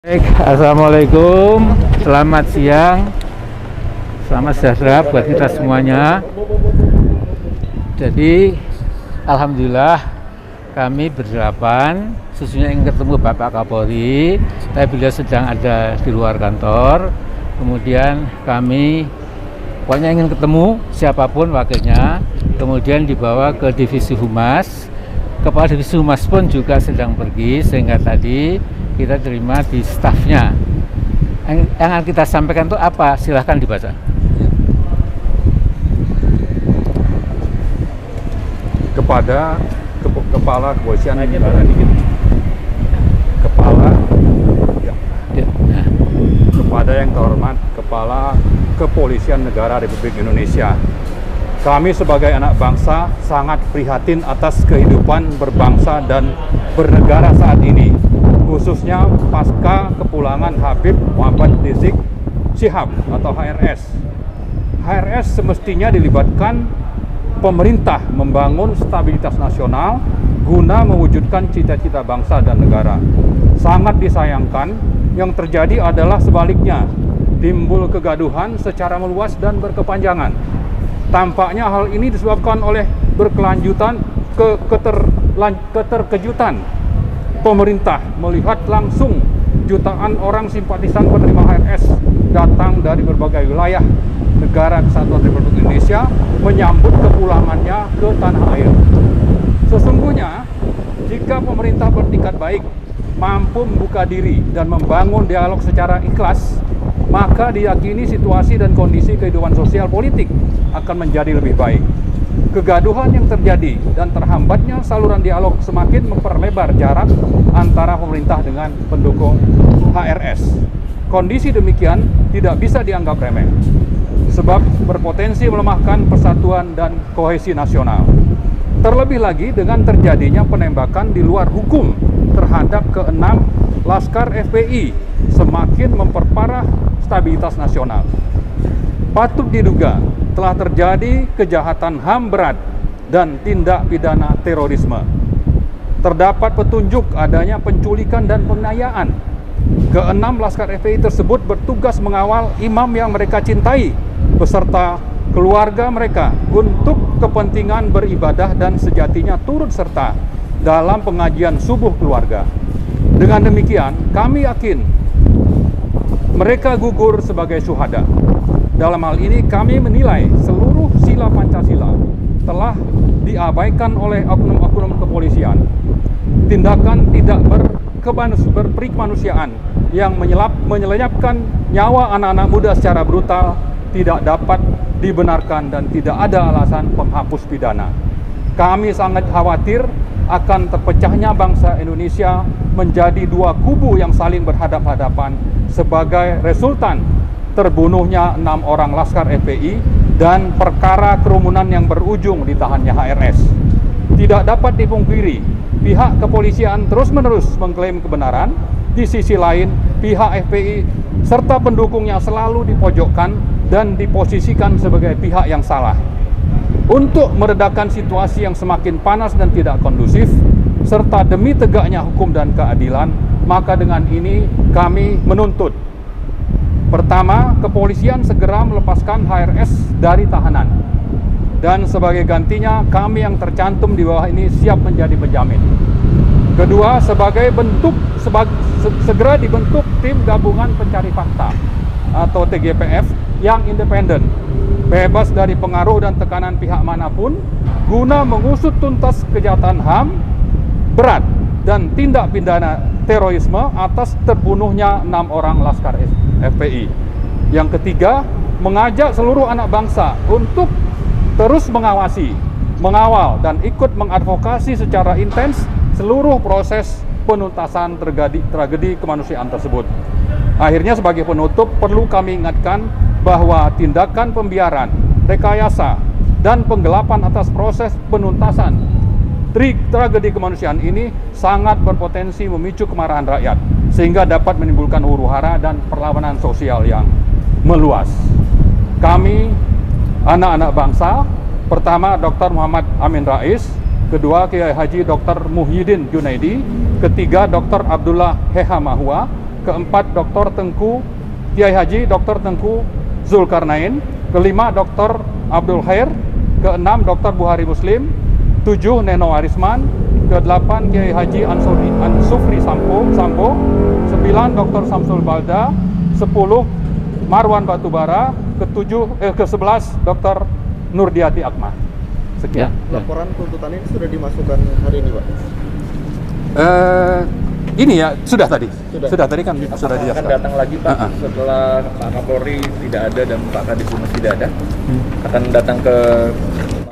Baik, assalamualaikum, selamat siang, selamat sejahtera buat kita semuanya. Jadi, alhamdulillah kami berdelapan, sesungguhnya ingin ketemu Bapak Kapolri, tapi beliau sedang ada di luar kantor. Kemudian kami pokoknya ingin ketemu siapapun wakilnya, kemudian dibawa ke Divisi Humas. Kepala Divisi Humas pun juga sedang pergi, sehingga tadi kita terima di stafnya. Yang akan kita sampaikan itu apa? Silahkan dibaca. Kepada Kepala Kepolisian kepada yang terhormat Kepala Kepolisian Negara Republik Indonesia. Kami sebagai anak bangsa sangat prihatin atas kehidupan berbangsa dan bernegara saat ini, khususnya pasca kepulangan Habib Muhammad Rizik Syihab atau HRS. HRS semestinya dilibatkan pemerintah membangun stabilitas nasional guna mewujudkan cita-cita bangsa dan negara. Sangat disayangkan yang terjadi adalah sebaliknya, timbul kegaduhan secara meluas dan berkepanjangan. Tampaknya hal ini disebabkan oleh berkelanjutan keterkejutan pemerintah melihat langsung jutaan orang simpatisan penerima HRS datang dari berbagai wilayah negara Kesatuan Republik Indonesia menyambut kepulangannya ke tanah air. Sesungguhnya, jika pemerintah bertingkat baik mampu membuka diri dan membangun dialog secara ikhlas, maka diyakini situasi dan kondisi kehidupan sosial politik akan menjadi lebih baik. Kegaduhan yang terjadi dan terhambatnya saluran dialog semakin memperlebar jarak antara pemerintah dengan pendukung HRS. Kondisi demikian tidak bisa dianggap remeh, sebab berpotensi melemahkan persatuan dan kohesi nasional. Terlebih lagi dengan terjadinya penembakan di luar hukum terhadap keenam Laskar FPI semakin memperparah stabilitas nasional. Patut diduga telah terjadi kejahatan HAM berat dan tindak pidana terorisme. Terdapat petunjuk adanya penculikan dan penganiayaan. Keenam Laskar FPI tersebut bertugas mengawal imam yang mereka cintai beserta keluarga mereka untuk kepentingan beribadah dan sejatinya turut serta dalam pengajian subuh keluarga. Dengan demikian, kami yakin mereka gugur sebagai syuhada. Dalam hal ini kami menilai seluruh sila Pancasila telah diabaikan oleh oknum-oknum kepolisian. Tindakan tidak berperikmanusiaan yang menyelenyapkan nyawa anak-anak muda secara brutal tidak dapat dibenarkan dan tidak ada alasan penghapus pidana. Kami sangat khawatir akan terpecahnya bangsa Indonesia menjadi dua kubu yang saling berhadap-hadapan sebagai resultan terbunuhnya 6 orang Laskar FPI dan perkara kerumunan yang berujung ditahannya HRS. Tidak dapat dipungkiri, pihak kepolisian terus-menerus mengklaim kebenaran. Di sisi lain, pihak FPI serta pendukungnya selalu dipojokkan dan diposisikan sebagai pihak yang salah. Untuk meredakan situasi yang semakin panas dan tidak kondusif, serta demi tegaknya hukum dan keadilan, maka dengan ini kami menuntut: pertama, kepolisian segera melepaskan HRS dari tahanan. Dan sebagai gantinya, kami yang tercantum di bawah ini siap menjadi penjamin. Kedua, segera dibentuk tim gabungan pencari fakta atau TGPF yang independen, bebas dari pengaruh dan tekanan pihak manapun, guna mengusut tuntas kejahatan HAM berat dan tindak pidana terorisme atas terbunuhnya 6 orang Laskar FPI. Yang ketiga, mengajak seluruh anak bangsa untuk terus mengawasi, mengawal, dan ikut mengadvokasi secara intens seluruh proses penuntasan tragedi kemanusiaan tersebut. Akhirnya, sebagai penutup, perlu kami ingatkan bahwa tindakan pembiaran, rekayasa, dan penggelapan atas proses penuntasan tragedi kemanusiaan ini sangat berpotensi memicu kemarahan rakyat, sehingga dapat menimbulkan huru-hara dan perlawanan sosial yang meluas. Kami, anak-anak bangsa, pertama Dr. Muhammad Amin Rais, kedua Kiai Haji Dr. Muhyiddin Junaidi, ketiga Dr. Abdullah Heha Mahua, keempat Dr. Tengku Kiai Haji Dr. Tengku Zulkarnain, kelima Dr. Abdul Khair, keenam Dr. Buhari Muslim, 7 Neno Arisman, ke-8 Kiai Haji Ansufri Sampo, 9 Dr. Samsul Balda, 10 Marwan Batubara, ke-11 Dr. Nurdiati Akmal. Sekian. Laporan tuntutan ini sudah dimasukkan hari ini, Pak? Ini ya sudah tadi tadi kan sudah akan dijelaskan. datang lagi, Pak, setelah Pak Kapolri tidak ada dan Pak Kadis Humas tidak ada, akan datang ke